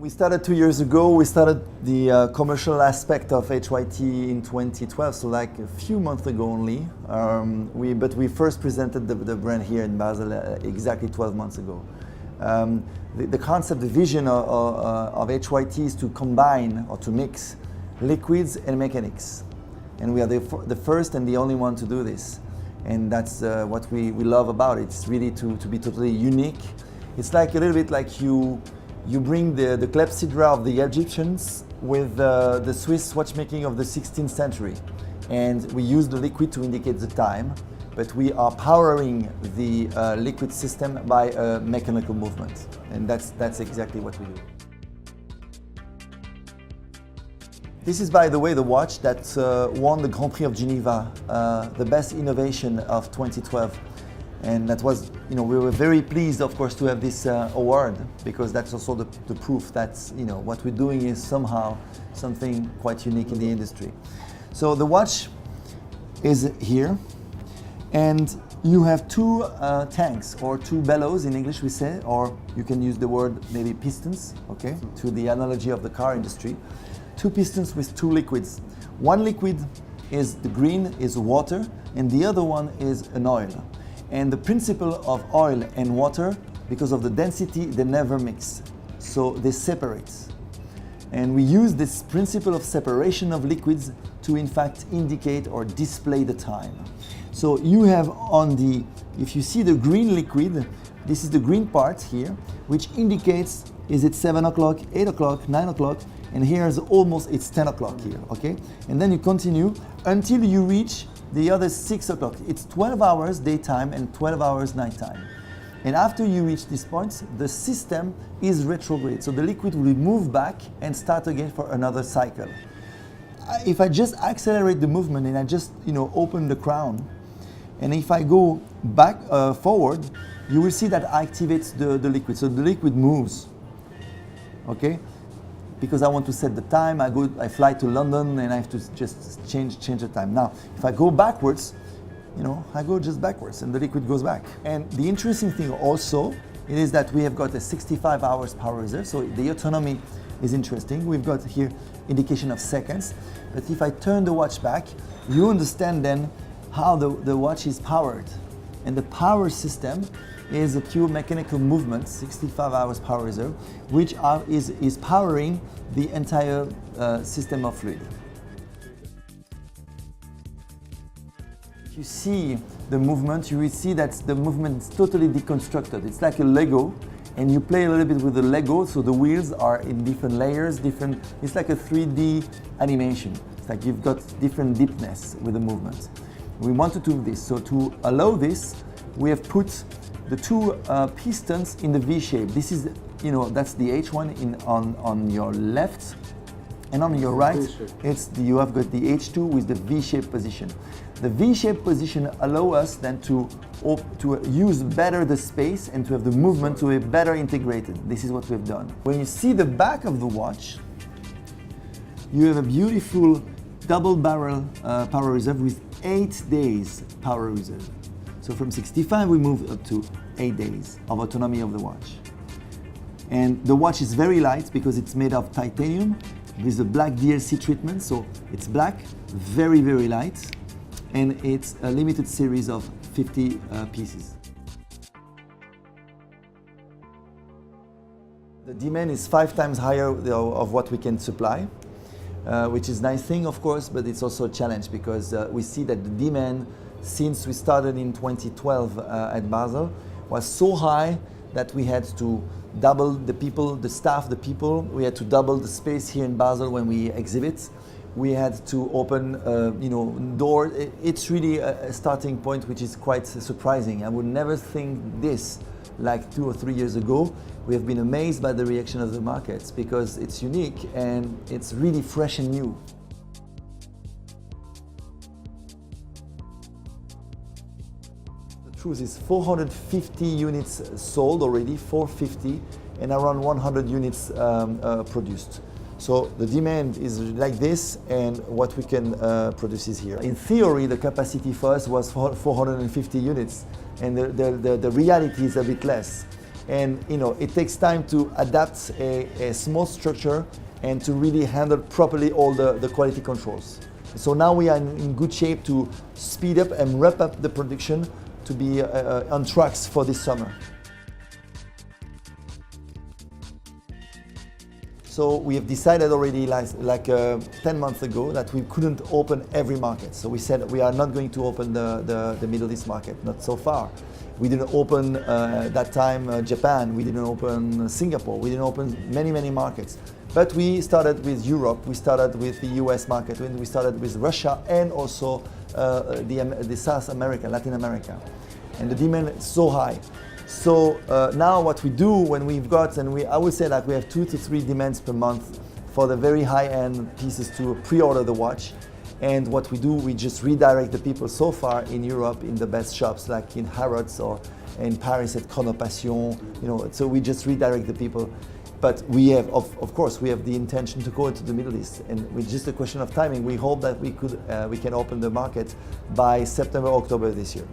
We started 2 years ago. We started the commercial aspect of HYT in 2012, so like a few months ago only. But we first presented the brand here in Basel exactly 12 months ago. The concept, the vision of HYT is to combine or to mix liquids and mechanics. And we are the first and the only one to do this. And that's what we love about it. It's really to be totally unique. It's like a little bit like you bring the clepsydra of the Egyptians with the Swiss watchmaking of the 16th century. And we use the liquid to indicate the time, but we are powering the liquid system by a mechanical movement. And that's exactly what we do. This is, by the way, the watch that won the Grand Prix of Geneva, the best innovation of 2012. And that was, we were very pleased, of course, to have this award, because that's also the proof that, what we're doing is somehow something quite unique in the industry. So the watch is here, and you have two tanks, or two bellows in English we say, or you can use the word maybe pistons, okay, to the analogy of the car industry. Two pistons with two liquids. One liquid is the green, is water, and the other one is an oil. And the principle of oil and water, because of the density, they never mix. So they separate. And we use this principle of separation of liquids to in fact indicate or display the time. So you have if you see the green liquid, this is the green part here, which indicates is it 7 o'clock, 8 o'clock, 9 o'clock, and here's it's 10 o'clock here, okay? And then you continue until you reach the other 6 o'clock. It's 12 hours daytime and 12 hours nighttime. And after you reach these points, the system is retrograde. So the liquid will move back and start again for another cycle. If I just accelerate the movement and I just open the crown, and if I go back forward, you will see that activates the liquid. So the liquid moves, okay? Because I want to set the time, I fly to London and I have to just change the time. Now, if I go backwards, I go just backwards and the liquid goes back. And the interesting thing also is that we have got a 65 hours power reserve, so the autonomy is interesting. We've got here indication of seconds, but if I turn the watch back, you understand then how the watch is powered. And the power system is a pure mechanical movement, 65 hours power reserve, which is powering the entire system of fluid. If you see the movement, you will see that the movement is totally deconstructed. It's like a Lego, and you play a little bit with the Lego, so the wheels are in different layers, it's like a 3D animation. It's like you've got different deepness with the movement. We wanted to do this, so to allow this, we have put the two pistons in the V shape. This is, that's the H1 on your left, and on your right, you have got the H2 with the V-shaped position. The V-shaped position allows us then to use better the space and to have the movement to be better integrated. This is what we've done. When you see the back of the watch, you have a beautiful double barrel power reserve with 8 days power reserve. So from 65 we moved up to 8 days of autonomy of the watch. And the watch is very light because it's made of titanium with a black DLC treatment, so it's black, very, very light, and it's a limited series of 50 pieces. The demand is 5 times higher of what we can supply, which is a nice thing, of course, but it's also a challenge because we see that the demand since we started in 2012 at Basel was so high that we had to double the people, the staff, the people. We had to double the space here in Basel when we exhibit. We had to open, door. It's really a starting point which is quite surprising. I would never think this like 2 or 3 years ago. We have been amazed by the reaction of the markets because it's unique and it's really fresh and new. The truth is 450 units sold already, 450, and around 100 units produced. So the demand is like this, and what we can produce is here. In theory, the capacity for us was 450 units, and the reality is a bit less. And it takes time to adapt a small structure and to really handle properly all the quality controls. So now we are in good shape to speed up and wrap up the production to be on tracks for this summer. So we have decided already like 10 months ago that we couldn't open every market. So we said we are not going to open the Middle East market, not so far. We didn't open that time Japan, we didn't open Singapore, we didn't open many markets. But we started with Europe, we started with the US market, we started with Russia and also the South America, Latin America. And the demand is so high. So now what we do when we've got, I would say that we have 2 to 3 demands per month for the very high-end pieces to pre-order the watch. And what we do, we just redirect the people so far in Europe in the best shops like in Harrods or in Paris at Chronopassion, so we just redirect the people. But we have, of course, we have the intention to go into the Middle East, and it's just a question of timing. We hope that we can open the market by September, October this year.